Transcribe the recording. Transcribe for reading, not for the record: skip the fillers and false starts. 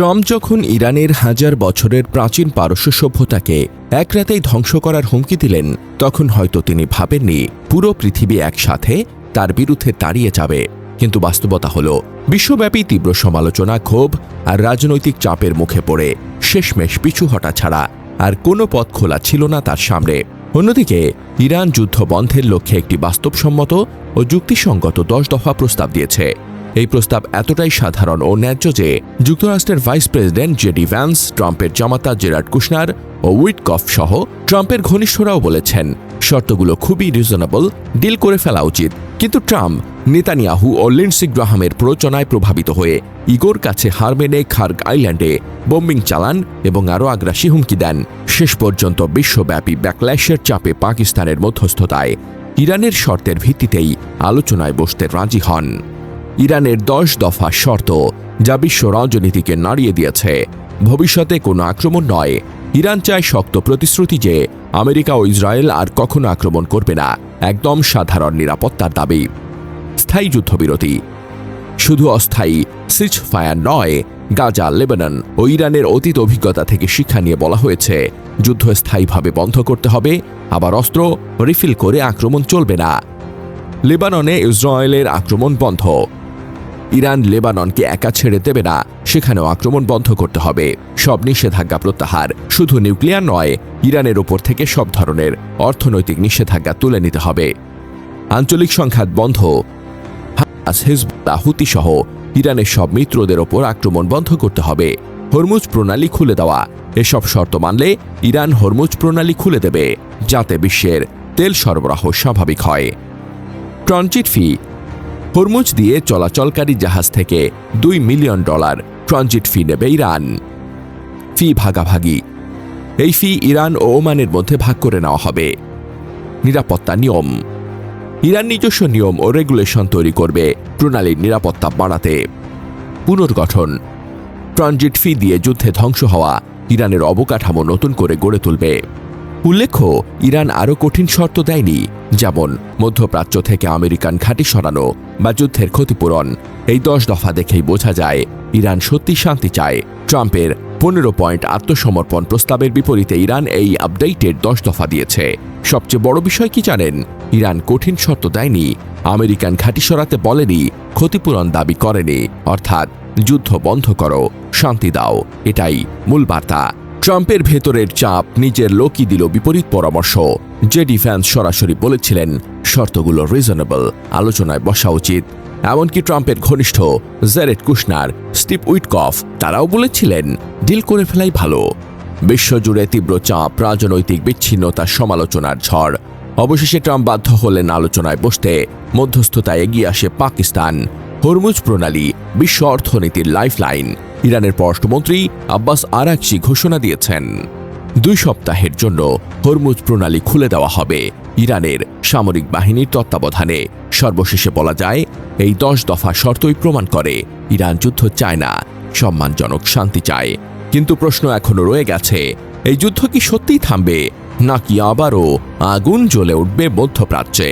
Trump যখন ইরানের হাজার বছরের প্রাচীন পারস্য সভ্যতাকে এক রাতেই ধ্বংস করার হুমকি দিলেন, তখন হয়তো তিনি ভাবেননি পুরো পৃথিবী একসাথে তার বিরুদ্ধে দাঁড়িয়ে যাবে। কিন্তু বাস্তবতা হল, বিশ্বব্যাপী তীব্র সমালোচনা, ক্ষোভ আর রাজনৈতিক চাপের মুখে পড়ে শেষমেশ পিছু হটা ছাড়া আর কোনো পথ খোলা ছিল না তার সামনে। অন্যদিকে ইরান যুদ্ধ বন্ধের লক্ষ্যে একটি বাস্তবসম্মত ও যুক্তিসঙ্গত 10 দফা প্রস্তাব দিয়েছে। এই প্রস্তাব এতটাই সাধারণ ও ন্যায্য যে যুক্তরাষ্ট্রের ভাইস প্রেসিডেন্ট জেডি ভ্যান্স, ট্রাম্পের জামাতা জেরার্ড কুশনার ও উইটকফ সহ ট্রাম্পের ঘনিষ্ঠরাও বলেছেন শর্তগুলো খুবই রিজনেবল, ডিল করে ফেলা উচিত। কিন্তু ট্রাম্প নেতানিয়াহু ও লিন্ডসি গ্রাহামের প্ররোচনায় প্রভাবিত হয়ে ইগোর কাছে হার মেনে খার্গ আইল্যান্ডে বোম্বিং চালান এবং আরও আগ্রাসী হুমকি দেন। শেষ পর্যন্ত বিশ্বব্যাপী ব্যাকল্যাশের চাপে পাকিস্তানের মধ্যস্থতায় ইরানের শর্তের ভিত্তিতেই আলোচনায় বসতে রাজি হন। ইরানের 10 দফা শর্ত, যা বিশ্ব রাজনীতিকে নাড়িয়ে দিয়েছে। ভবিষ্যতে কোনো আক্রমণ নয়, ইরান চায় শক্ত প্রতিশ্রুতি যে আমেরিকা ও ইসরায়েল আর কখনো আক্রমণ করবে না। একদম সাধারণ নিরাপত্তার দাবি। স্থায়ী যুদ্ধবিরতি, শুধু অস্থায়ী সিজ ফায়ার নয়। গাজা, লেবানন ও ইরানের অতীত অভিজ্ঞতা থেকে শিক্ষা নিয়ে বলা হয়েছে, যুদ্ধ স্থায়ীভাবে বন্ধ করতে হবে, আবার অস্ত্র রিফিল করে আক্রমণ চলবে না। লেবাননে ইসরায়েলের আক্রমণ বন্ধ। ইরান লেবাননকে একা ছেড়ে দেবে না, সেখানেও আক্রমণ বন্ধ করতে হবে। সব নিষেধাজ্ঞা প্রত্যাহার, শুধু নিউক্লিয়ার নয়, ইরানের ওপর থেকে সব ধরনের অর্থনৈতিক নিষেধাজ্ঞা তুলে নিতে হবে। আঞ্চলিক সংঘাত বন্ধ। হামাস, হিজবুল্লাহ, হুতি সহ ইরানের সব মিত্রদের ওপর আক্রমণ বন্ধ করতে হবে। হরমুজ প্রণালী খুলে দেওয়া। এসব শর্ত মানলে ইরান হরমুজ প্রণালী খুলে দেবে, যাতে বিশ্বের তেল সরবরাহ স্বাভাবিক হয়। ট্রানজিট ফি, হরমুজ দিয়ে চলাচলকারী জাহাজ থেকে $2 মিলিয়ন ট্রানজিট ফি নেবে ইরান। ফি ভাগাভাগি, এই ফি ইরান ও ওমানের মধ্যে ভাগ করে নেওয়া হবে। নিরাপত্তা নিয়ম, ইরান নিজস্ব নিয়ম ও রেগুলেশন তৈরি করবে প্রণালীর নিরাপত্তা বাড়াতে। পুনর্গঠন, ট্রানজিট ফি দিয়ে যুদ্ধে ধ্বংস হওয়া ইরানের অবকাঠামো নতুন করে গড়ে তুলবে। উল্লেখ্য, ইরান আরও কঠিন শর্ত দেয়নি, যেমন মধ্যপ্রাচ্য থেকে আমেরিকান ঘাঁটি সরানো বা যুদ্ধের ক্ষতিপূরণ। এই 10 দফা দেখেই বোঝা যায় ইরান সত্যি শান্তি চায়। ট্রাম্পের 15 পয়েন্ট আত্মসমর্পণ প্রস্তাবের বিপরীতে ইরান এই আপডেটেড 10 দফা দিয়েছে। সবচেয়ে বড় বিষয় কি জানেন? ইরান কঠিন শর্ত দেয়নি, আমেরিকান ঘাঁটি সরাতে বলেনি, ক্ষতিপূরণ দাবি করেনি। অর্থাৎ যুদ্ধ বন্ধ করো, শান্তি দাও, এটাই মূল বার্তা। ট্রাম্পের ভেতরের চাপ, নিজের লোকই দিল বিপরীত পরামর্শ। জেডি ভ্যান্স সরাসরি বলেছিলেন শর্তগুলো রিজনেবল, আলোচনায় বসা উচিত। এমনকি ট্রাম্পের ঘনিষ্ঠ জেরেড কুশনার, স্টিভ উইটকফ তারাও বলেছিলেন ডিল করে ফেলাই ভালো। বিশ্বজুড়ে তীব্র চাপ, রাজনৈতিক বিচ্ছিন্নতা, সমালোচনার ঝড়। অবশেষে ট্রাম্প বাধ্য হলেন আলোচনায় বসতে। মধ্যস্থতায় এগিয়ে আসে পাকিস্তান। হরমুজ প্রণালী বিশ্ব অর্থনীতির লাইফলাইন। ইরানের পররাষ্ট্রমন্ত্রী আব্বাস আরাকচি ঘোষণা দিয়েছেন 2 সপ্তাহের জন্য হরমুজ প্রণালী খুলে দেওয়া হবে ইরানের সামরিক বাহিনীর তত্ত্বাবধানে। সর্বশেষে বলা যায়, এই 10 দফা শর্তই প্রমাণ করে ইরান যুদ্ধ চায় না, সম্মানজনক শান্তি চায়। কিন্তু প্রশ্ন এখনো রয়ে গেছে, এই যুদ্ধ কি সত্যিই থামবে, নাকি আবারও আগুন জ্বলে উঠবে মধ্যপ্রাচ্যে?